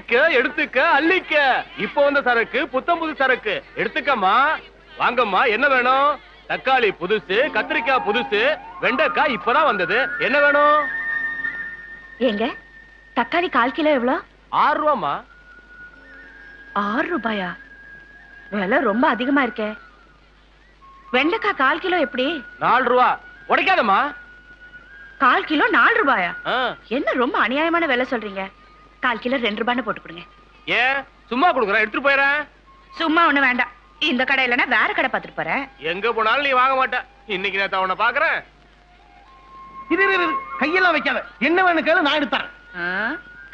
அள்ளிக்க எடுத்துக்க அள்ளிக்க. இப்போ வந்த சரக்கு புத்தம் புது சரக்கு. எடுத்துக்கம்மா. வாங்கம்மா, என்ன வேணும்? தக்காளி புதுசு, கத்திரிக்காய் புதுசு, வெண்டைக்காய் இப்பதான் வந்தது. என்ன வேணும்? ஏங்க தக்காளி 1/4 கிலோ எவ்வளவு? 6 ரூபாமா. 6 ரூபாயா? விலை ரொம்ப அதிகமா இருக்கே. வெண்டைக்காய் 1/4 கிலோ எப்படி? 4 ரூபா. உடைக்காதம்மா. 1/4 கிலோ 4 ரூபாயா? என்ன ரொம்ப அநியாயமான விலை சொல்றீங்க? 1/4 கிலோ 2 ரூபான்னு போட்டு கொடுங்க. ஏன் சும்மா கொடுக்குறேன், எடுத்துட்டு போயிறேன். சும்மா ஒண்ணு வேண்டாம். இந்த கடை இல்லைன்னா வேற கடை பார்த்துட்டு போறேன். எங்க போனாலும் நீ வாங்க மாட்ட. இன்னைக்கு நான் உன்னை பாக்குறேன். இது கையெல்லாம் வைக்காத. என்ன வேணும் கேளு, நான் எடுத்தேன்.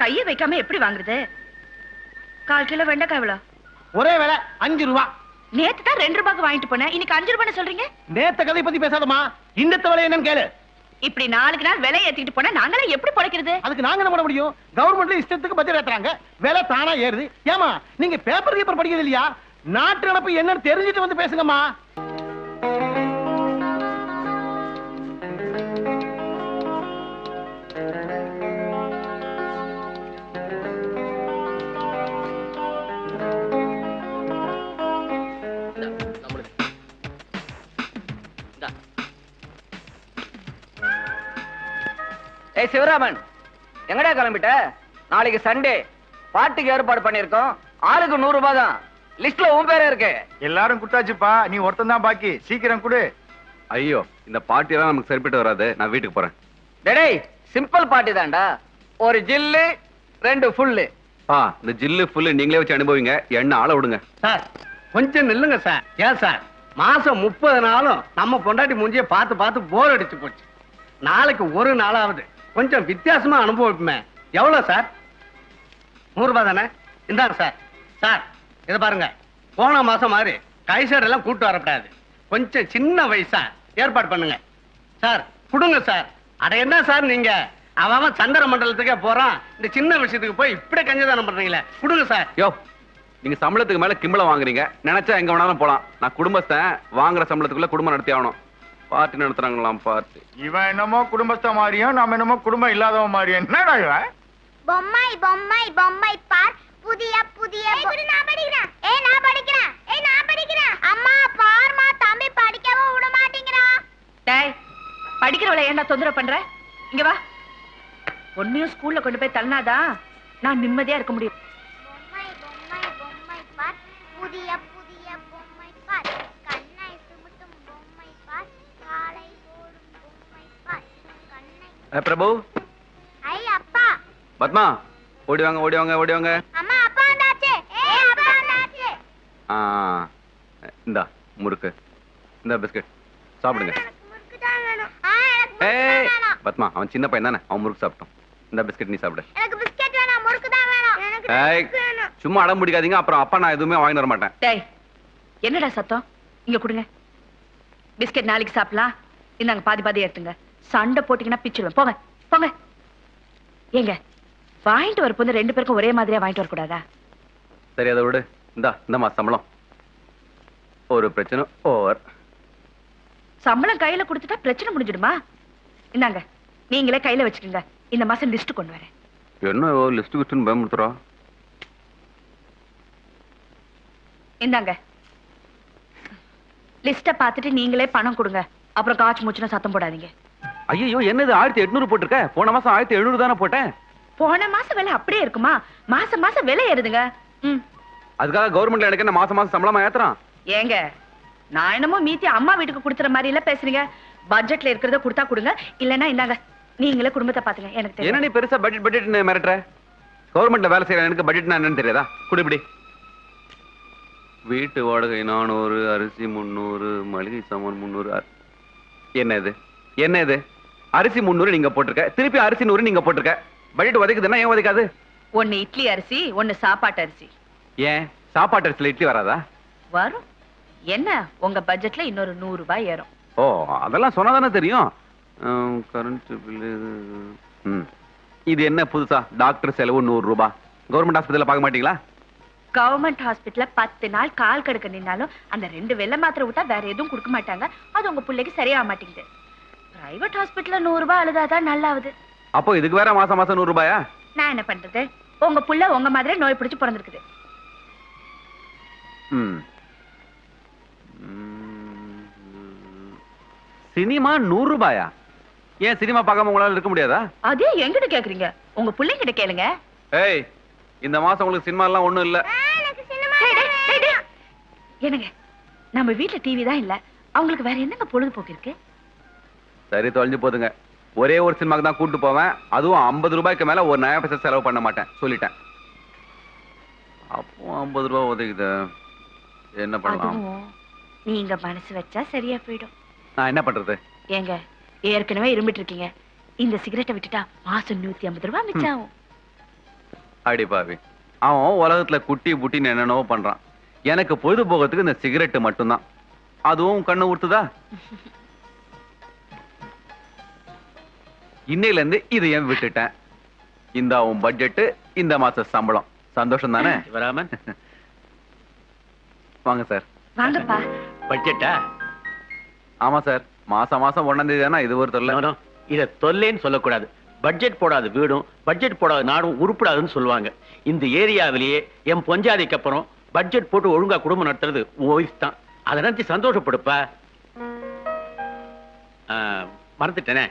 கையை வைக்காம எப்படி வாங்குறது? 1/4 கிலோ வெண்டைக்காய் எவ்வளவு? ஒரே விலை 5 ரூபா. நேத்து தான் 2 ரூபாய்க்கு வாங்கிட்டு போனேன், இன்னைக்கு 5 ரூபான்னு சொல்றீங்க. நேத்த கதை பத்தி பேசாதமா, இந்த விலை என்னன்னு கேளு. இப்படி நாளுக்கு நாள் விலை ஏத்திட்டு போனா நாங்களே எப்படி பொழைக்கிறது? அதுக்கு நாங்க என்ன பண்ண முடியும்? கவர்மெண்ட்ல இஷ்டத்துக்கு பட்ஜெட் ஏத்துறாங்க, விலை தானா ஏறுது. ஏமா நீங்க பேப்பர் கீப்பர் படிக்கிறது இல்லையா? நாட்டு நடப்பு என்னன்னு தெரிஞ்சுட்டு வந்து பேசுங்கம்மா. ஏய் சிவராமன், எங்கடா கிளம்பிட்ட? நாளைக்கு சண்டே, பாட்டுக்கு ஏற்பாடு பண்ணிருக்கோம். ஆளுக்கு 100 ரூபாய் தான். லிஸ்ட்ல உன் பேரே இருக்கு. எல்லாரும் குட்டாச்சுப்பா, நீ ஒருத்தன் தான் பாக்கி. சீக்கிரம் கொடு. ஐயோ, இந்த பார்ட்டி எல்லாம் நமக்கு சரிப்பட்டு வராது. நான் வீட்டுக்கு போறேன். டேய், சிம்பிள் பார்ட்டி தான்டா. ஒரு ஜில்லு 2 ஃபுல்லு. இந்த ஜில்லு ஃபுல்லு நீங்களே வச்சு அனுபவிங்க. என்ன ஆள விடுங்க சார். கொஞ்சம் நில்லுங்க சார். ஏன் சார், மாசம் 30 நாளும் நம்ம பொண்டாட்டி மூஞ்சிய பார்த்து பார்த்து போர் அடிச்சு போச்சு. நாளைக்கு ஒரு நாளாவது கொஞ்சம் வித்தியாசமா அனுபவிப்போமே. எவ்வளவு சார்? 100 ரூபாய் தானே? இந்தாங்க சார். சார் இதை பாருங்க, போன மாசம் மாதிரி கைசர் எல்லாம் கூட்டு வரக்கூடாது. கொஞ்சம் சின்ன வயசா ஏற்பாடு பண்ணுங்க சார். கொடுங்க சார். அட என்ன சார் நீங்க, அவன் சந்திர மண்டலத்துக்கே போறான், இந்த சின்ன விஷயத்துக்கு போய் இப்படி கஞ்சதானம் பண்றீங்களே. கொடுங்க சார். யோ, நீங்க சம்பளத்துக்கு மேல கிம்பளம் வாங்குறீங்க. நினைச்சா எங்க வேணாலும் போலாம். நான் குடும்பஸ்தன், வாங்குற சம்பளத்துக்குள்ள குடும்பம் நடத்தி ஆகணும். பார்ட்டி நடத்துறாங்களாம் பார்ட்டி. இவன் என்னமோ குடும்பஸ்த மாதிரியும், நம்ம என்னமோ குடும்பம் இல்லாதவ மாதிரியும். என்னடா இவன்? பொம்மை பொம்மை பொம்மை பார், புதிய புதிய. நான் படிக்கிறேன். நான் படிக்கிறேன். நான் படிக்கிறேன். அம்மா பாருமா, தம்பி படிக்கவும் விட மாட்டேங்கிறான். டேய், படிக்கிறவளை ஏன்டா தொந்தரவு பண்ற? இங்க வா. ஒன்னையும் ஸ்கூல்ல கொண்டு போய் தள்ளினாதான் நான் நிம்மதியா இருக்க முடியும். பொம்மை பொம்மை பொம்மை பார், புதிய புதிய பொம்மை பார், கண்ணை சுமுட்டும் பொம்மை பார், காலை ஓடும் பொம்மை பார், கண்ணை. பிரபு. ஐ அப்பா. பத்மா, ஓடி வாங்க ஓடி வாங்க ஓடி வாங்க. அம்மா அப்பா வந்தாச்சு. அப்பா வந்தாச்சு. இந்தா முறுக்கு, இந்த பிஸ்கட் சாப்பிடுங்க. முறுக்கு தான் வேணும். ஏய் பத்மா, அவன் சின்ன பையன் தானே, அவன் முறுக்கு சாப்பிட்டோம். இந்த பிஸ்கட் நீ சாப்பிடு. எனக்கு பிஸ்கட் வேணாம், முறுக்கு தான் வேணும். எனக்கு முறுக்கு வேணும். சும்மா அடம் பிடிக்காதீங்க, அப்புறம் அப்பா நான் எதுவுமே வாங்கி வர மாட்டேன். டேய், என்னடா சத்தம்? இங்க கொடுங்க. பிஸ்கட் நாளைக்கு சாப்பிடலாம். இந்தாங்க பாதி பாதி எடுத்துங்க. சண்டை போட்டீங்கன்னா பிச்சிடுவேன். போங்க போங்க. ஏங்க, வாங்கிட்டு வரப்போ 2 பேருக்கும் ஒரே மாதிரியா வாங்கிட்டு வரக்கூடாதா? சரி, அதை விடு. இந்த மாசம் சம்பளம். ஒரு பிரச்சனை ஓவர். சம்பளம் கையில கொடுத்துட்டா பிரச்சனை முடிஞ்சிடுமா? இந்தாங்க, நீங்களே கையில வச்சுக்கோங்க. இந்த மாசம் லிஸ்ட் கொண்டு வரேன். என்ன லிஸ்ட் கிஸ்ட்னு பயமுறுத்துறா? இந்தாங்க லிஸ்ட பார்த்துட்டு நீங்களே பணம் கொடுங்க. அப்புறம் காய்ச்சி மூச்சுனா சத்தம் போடாதீங்க. ஐயோ, என்னது 1800 போட்டிருக்க? போன மாசம் 1700 தானே போட்டேன். போன மாசம் விலை அப்படியே இருக்குமா? மாசம் மாசம் விலை ஏறுதுங்க. அதுக்காக கவர்மெண்ட்ல எனக்கு என்ன மாசம் மாசம் சம்பளமா ஏத்துறான்? ஏங்க, நான் என்னமோ மீத்தி அம்மா வீட்டுக்கு கொடுத்துற மாதிரி இல்ல பேசுறீங்க. பட்ஜெட்ல இருக்கிறத கொடுத்தா கொடுங்க, இல்லன்னா இந்தாங்க நீங்களே குடும்பத்தை பாத்துங்க. எனக்கு தெரியும். என்ன நீ பெருசா பட்ஜெட் மிரட்டுற? கவர்மெண்ட்ல வேலை செய்யற எனக்கு பட்ஜெட்னா என்னன்னு தெரியாதா? குடிப்படி. வீட்டு வாடகை 400, அரிசி 300, மளிகை சாமான் 300. என்ன இது என்ன இது? அரிசி 300 நீங்க போட்டிருக்க, திருப்பி அரிசி 100 நீங்க போட்டிருக்க. பட்ஜெட் உதைக்குதுன்னா ஏன் உதைக்காது? ஒன்னு இட்லி அரிசி, ஒன்னு சாப்பாட்டு அரிசி. ஏன் சாப்பாட்டு அரிசில இட்லி வராதா? வரும். என்ன உங்க பட்ஜெட்ல இன்னொரு 100 ரூபாய் ஏறும். ஓ, அதெல்லாம் சொன்னாதானே தெரியும். Current bill. இது என்ன புதுசா? டாக்டர் செலவு 100 ரூபாய். கவர்மெண்ட் ஹாஸ்பிட்டல்ல பார்க்க மாட்டீங்களா? கவர்மெண்ட் ஹாஸ்பிட்டல்ல 10 நாள் கால் கடுக்க நின்னாலும் அந்த 2 வெள்ளை மாத்திரை விட்டா வேற எதுவும் கொடுக்க மாட்டாங்க. அது உங்க பிள்ளைக்கு சரியாக மாட்டேங்குது. பிரைவேட் ஹாஸ்பிட்டல்ல 100 ரூபாய் அழுதாதான் நல்லாவுது. அப்போ இதுக்கு வேற மாசம் மாசம் 100 ரூபாயா? நான் என்ன பண்றது? உங்க புள்ள உங்க மாதிரி நோய் பிடிச்சு பிறந்திருக்குது. சினிமா 100 ரூபாயா? ஏன் சினிமா பார்க்காம உங்களால இருக்க முடியாதா? அதே எங்கிட்ட கேக்குறீங்க? உங்க பிள்ளைங்கிட்ட கேளுங்க. ஏய், இந்த மாசம் உங்களுக்கு சினிமா எல்லாம் ஒண்ணும் இல்ல. என்னங்க, நம்ம வீட்டுல டிவி தான் இல்ல, அவங்களுக்கு வேற என்னங்க பொழுதுபோக்கு இருக்கு? சரி, தொலைஞ்சு போதுங்க. ஒரே ஒரு சினிமாக்கு தான் கூட்டு போவேன், அதுவும் 50 ரூபாய்க்கு மேல ஒரு நயா பைசா செலவு பண்ண மாட்டேன் சொல்லிட்டேன். அப்போ 50 ரூபாய் ஒதுக்குது, என்ன பண்ணலாம்? நீங்க மனசு வச்சா சரியா போயிடும். நான் என்ன பண்றது? ஏங்க, ஏற்கனவே இரும்பிட்டு இருக்கீங்க, இந்த சிகரெட்டை விட்டுட்டா மாசம் 150 ரூபாய் மிச்சம் ஆகும். அடி பாவி, அவன் உலகத்துல குட்டி புட்டின்னு என்னென்னவோ பண்றான். எனக்கு பொழுதுபோகத்துக்கு இந்த சிகரெட் மட்டும்தான். அதுவும் கண்ணு ஊத்துதா? இன்னையில இருந்து இது ஏன் விட்டுட்டேன். இந்த உன் பட்ஜெட், இந்த மாச சம்பளம். சந்தோஷம் தானே சிவராமன்? வாங்க சார். வாங்கப்பா. பட்ஜெட்டா? ஆமா சார், மாசம் 1ஆம் தேதி தானே இது ஒரு தொல்லை. இத தொல்லைன்னு சொல்லக்கூடாது. பட்ஜெட் போடாத வீடும் பட்ஜெட் போடாத நாடும் உருப்படாதுன்னு சொல்லுவாங்க. இந்த ஏரியாவிலேயே என் பொஞ்சாதிக்கு அப்புறம் பட்ஜெட் போட்டு ஒழுங்கா குடும்பம் நடத்துறது ஒய்ஃப் தான். அதை நினைச்சு சந்தோஷப்படுப்பா. மறந்துட்டேனே,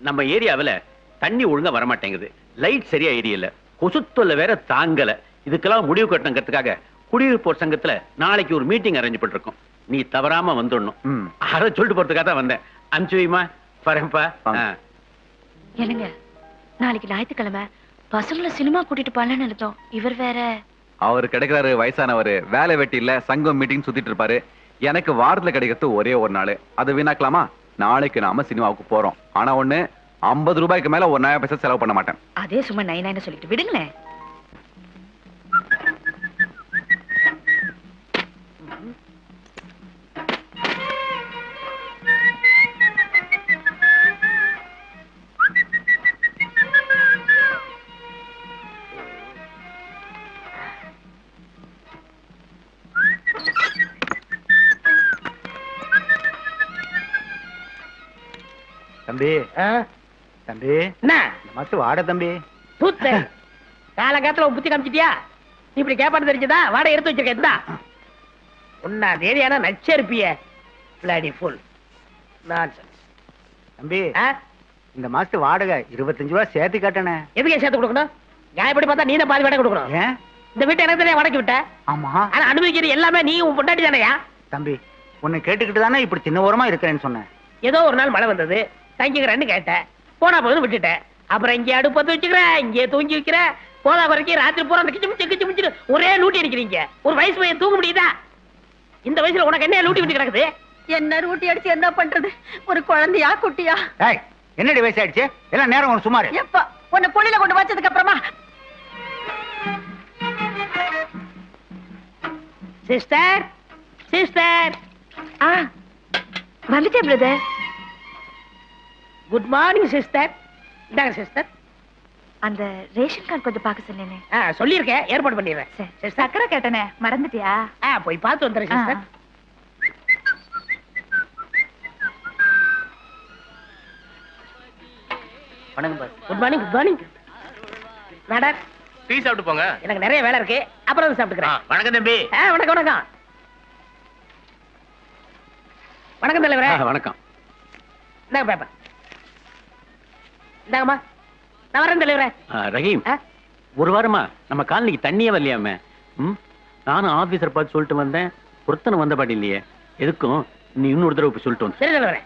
நம்ம ஏரியாவில் தண்ணி ஒழுங்கா வரமாட்டேங்குது, லைட் சரியா எரியல, கொசுத்தொல்லை வேற தாங்கல. இதுக்கெல்லாம் முடிவு கட்டணுங்கிறதுக்காக குடியிருப்போர் சங்கத்துல நாளைக்கு ஒரு மீட்டிங் அரேஞ்ச் பண்ணிருக்கோம். நீ தவறாம வந்துடணும். அதை சொல்லிட்டு போறதுக்காக தான் வந்தேன். அனுப்பிச்சு வைமா, வரேன்ப்பா. என்னங்க, நாளைக்கு ஞாயிற்றுக்கிழமை பசங்களை சினிமா கூட்டிட்டு போலான்னு இருந்தோம். இவர் வேற. அவரு கிடைக்கிறாரு, வயசானவரு, வேலை வெட்டி இல்ல, சங்கம் மீட்டிங் சுத்திட்டு இருப்பாரு. எனக்கு வாரத்துல கிடைக்கிறது ஒரே ஒரு நாள், அது வீணாக்கலாமா? நாளைக்கு நாம சினிமாவுக்கு போறோம். ஆனா ஒண்ணு, 50 ரூபாய்க்கு மேல ஒரு நயா பைசா செலவு பண்ண மாட்டேன். அதே சும்மா நைனான்னு சொல்லிட்டு விடுங்களேன். தம்பி, தம்பி, என்ன மத்து வாட தம்பி. தூத்து காலங்காத்துல புத்தி காமிச்சிட்டியா? இப்படி கேப்பாடு தெரிஞ்சதா? வாடகை எடுத்து வச்சிருக்கேன். ஒன்னா தேதியான நச்சரிப்பிய பிளாடி ஃபுல் நான்சென்ஸ். தம்பி, இந்த மாசத்து வாடகை 25 ரூபாய் சேர்த்து காட்டனே. எதுக்கே சேர்த்து கொடுக்கணும்? நியாயப்படி பார்த்தா நீ பாதி வாடகை கொடுக்கணும். ஏன்? இந்த வீட்டை எனக்கு தெரியா வாடகை விட்ட? ஆமா. ஆனா அனுபவிக்கிறது எல்லாமே நீ உன் பொண்டாட்டி தானையா? தம்பி, உன்னை கேட்டுக்கிட்டு தானே இப்படி சின்ன ஓரமா இருக்கிறேன்னு சொன்னேன். ஏதோ ஒரு நாள் மழை வந்தது, தங்கிக்கிறேன்னு கேட்டேன், போனா போதுன்னு விட்டுட்டேன். அப்புறம் இங்கே அடுப்பத்து வச்சுக்கிறேன், இங்கே தூங்கி வைக்கிறேன், போதா குறைக்கி ராத்திரி பூரா அந்த கிச்சு மிச்சு ஒரே லூட்டி அடிக்கிறீங்க. ஒரு வயசு பையன் தூங்க முடியுதா? இந்த வயசுல உனக்கு என்ன லூட்டி விட்டு கிடக்குது? என்ன ரூட்டி அடிச்சு என்ன பண்றது? ஒரு குழந்தையா குட்டியா? என்னடி வயசு ஆயிடுச்சு? எல்லாம் நேரம் ஒன்று சுமாரு. எப்ப உன்னை கொள்ளையில கொண்டு வச்சதுக்கு அப்புறமா? Sister, sister. வந்துட்டேன் பிரதர். Good morning sister. இந்தாங்க சிஸ்டர். அந்த ரேஷன் கார்டு கொஞ்சம் பார்க்க சொன்னேனே. சொல்லியிருக்கேன், ஏற்பாடு பண்ணிடுறேன். சரி, சக்கரை கேட்டனே, மறந்துட்டியா? போய் பார்த்து வந்துடுறேன் சிஸ்டர். வணக்கம் boss. Good morning, good morning. Madam, tea சாப்பிட்டு போங்க. எனக்கு நிறைய வேலை இருக்கு, அப்புறம் வந்து சாப்பிட்டுக்கிறேன். வணக்கம் தம்பி. வணக்கம் வணக்கம். வணக்கம் தலைவரே. வணக்கம். இந்தாங்க பேப்பர். இந்தாங்கம்மா, நான் வரேன் தலைவரே. ரஹீம், ஒரு வாரமா நம்ம காலனிக்கு தண்ணியே வரலையாமே. நானும் ஆபீசர் பார்த்து சொல்லிட்டு வந்தேன், ஒருத்தனை வந்த பாட்டி இல்லையே. எதுக்கும் நீ இன்னொரு தடவை போய் சொல்லிட்டு வந்து. சரி தலைவரே.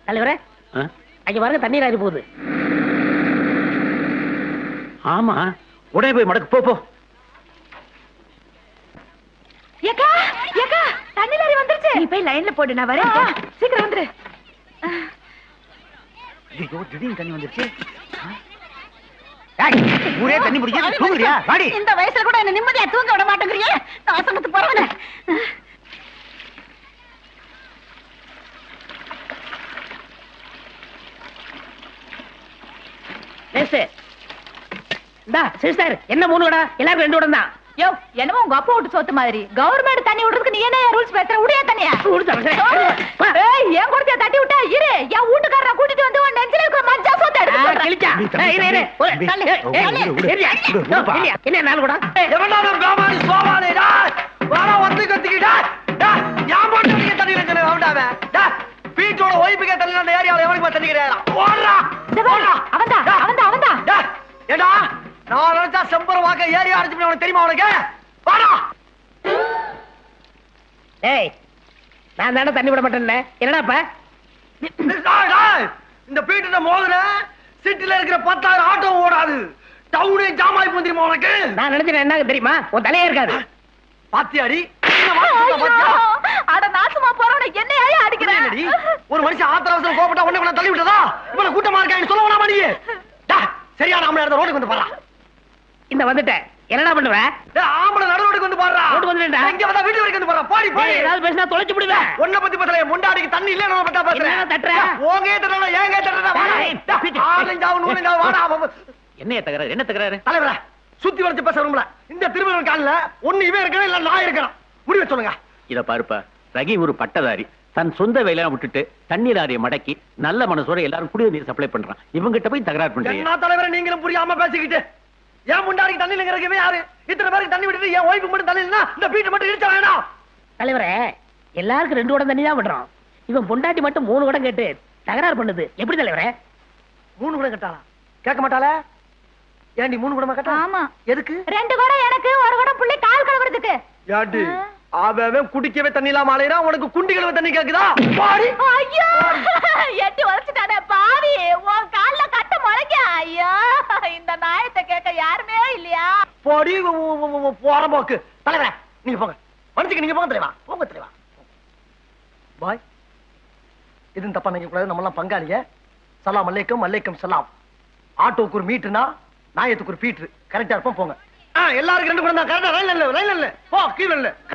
தலைவரே, அங்க பாருங்க தண்ணீர் ஆகி போகுது. ஆமா, உடனே போய் மடக்கு போ. ஏக்கா, ஏக்கா, தண்ணி லாரி வந்துருச்சு. நீ போய் லைன்ல போடு, நான் வரேன். சீக்கிரம் வந்துரு. ஐயோ, திடீர்னு தண்ணி வந்துருச்சு. ஊரே தண்ணி பிடிக்க தூங்குறியா? வாடி. இந்த வயசுல கூட என்ன நிம்மதியா தூங்க விட மாட்டேங்கறியே. நாசனத்து போறவனே. சிஸ்டர், என்ன 3 வடை? எல்லாரும் 2 வடை தான். யோ என்னமோ உங்க அப்பா விட்டு சொத்து மாதிரி கவர்மெண்ட் தண்ணி விடுறதுக்கு நீ என்ன ரூல்ஸ் பேசுற உடைய தண்ணியா ஏய் ஏன் கொடுத்தியா தட்டி விட்டா இரு என் வீட்டுக்காரரை கூட்டிட்டு வந்து உன் நெஞ்சில இருக்கிற மஞ்சா சொத்தை எடுத்து கிழிச்சா என்ன நாள் கூட வீட்டோட ஒய்ஃபுக்கே தண்ணி அந்த ஏரியாவில் எவனுக்கு தண்ணி கிடையாது அவன்தான் ஏடா நான் நினைச்சா செம்பரம் வாக்க ஏரியா அடிச்சு உனக்கு தெரியுமா உனக்கு வாடா ஏய் நான் தானே தண்ணி விட மாட்டேன்ல என்னடாப்பா இந்த பீட்டு மோதுற சிட்டில இருக்கிற 10,000 ஆட்டோ ஓடாது டவுனே ஜாமாய் போந்திருமா உனக்கு நான் நினைச்சேன் என்ன தெரியுமா உன் தலையே இருக்காது பாத்தியாடி அட நாசமா போறவன என்னையா அடிக்கிறேன் ஒரு மனுஷன் ஆத்திர அவசரம் கோபப்பட்டா உடனே உன்னை தள்ளி விட்டதா இவ்வளவு கூட்டமா இருக்கா சொல்ல வேணாமா நீ சரியா நாம இடத்த ரோட்டுக்கு வந்து பாரா இந்த வந்துட்டேன் என்னடா பண்ணுவ ஆம்பளை நடு ரோட்டுக்கு வந்து பாரா ரோட்டு வந்துட்டா இங்க வந்தா வீட்டு வரைக்கும் வந்து பாரா பாடி பாடி ஏதாவது பேசினா தொலைச்சு விடுவேன் உன்னை பத்தி பேசல முண்டாடிக்கு தண்ணி இல்ல நான் பத்தா பேசுறேன் என்ன தட்டுற ஓங்கே தட்டறா ஏங்க தட்டறா வாடா ஆலஞ்சாவு நூலஞ்சா வாடா என்ன தகராறு தலைவரே சுத்தி வளைச்சு பேசறோம்ல இந்த திருமணம் கால்ல ஒண்ணு இவன் இருக்கணும் இல்ல நான் இருக்கணும் முடிவு சொல்லுங்க இத பாருப்பா ரஹீம் ஒரு பட்டதாரி தன் சொந்த வேலையெல்லாம் விட்டுட்டு தண்ணீர் ஆரிய மடக்கி நல்ல மனசோட எல்லாரும் குடிநீர் நீர் சப்ளை பண்றான் இவங்கிட்ட போய் தகராறு பண்றீங்க என்ன தலைவரே நீங்களும் புரியாம பேசிக்கிட்டு ஏன் முண்டாடிக்கு தண்ணி இல்லங்கிறவே யாரு இத்தனை பேருக்கு தண்ணி விட்டுட்டு என் ஒய்ஃபுக்கு மட்டும் தண்ணி இல்லனா இந்த வீட்டை மட்டும் இடிச்ச வேணாம் தலைவரே எல்லாருக்கும் 2 குடம் தண்ணி தான் விடுறோம் இவன் பொண்டாட்டி மட்டும் 3 குடம் கேட்டு தகராறு பண்ணுது எப்படி தலைவரே 3 குடம் கேட்டாளா கேட்க மாட்டாளா ஏண்டி 3 குடமா கேட்டா ஆமா எதுக்கு 2 குடம் எனக்கு 1 குடம் புள்ளி கால் கழுவுறதுக்கு யாடி அவன் குடிக்கவே தண்ணி இல்லாம அலையறா உனக்கு குண்டி கழுவ தண்ணி கேக்குதா பாடி ஐயோ எட்டி வளைச்சிட்டானே பாவி உன் கால்ல கட்ட முளைக்க ஐயோ இந்த நாயத்தை கேட்க யாருமே இல்லையா பாடி போற போக்கு தலைவரே நீங்க போங்க மனுஷங்க நீங்க போங்க தலைவா போங்க தலைவா பாய் இது தப்பா நினைக்க கூடாது நம்ம எல்லாம் பங்காளிங்க சலாம் அலைக்கும் அலைக்கும் சலாம் ஆட்டோக்கு ஒரு மீட்டர்னா நாயத்துக்கு ஒரு பீட்டர் கரெக்டா இருப்போம் போங்க எல்லாருக்கும் 2 குடம் தான் கரெக்டா லைன்ல இல்ல போ கீழ இல்ல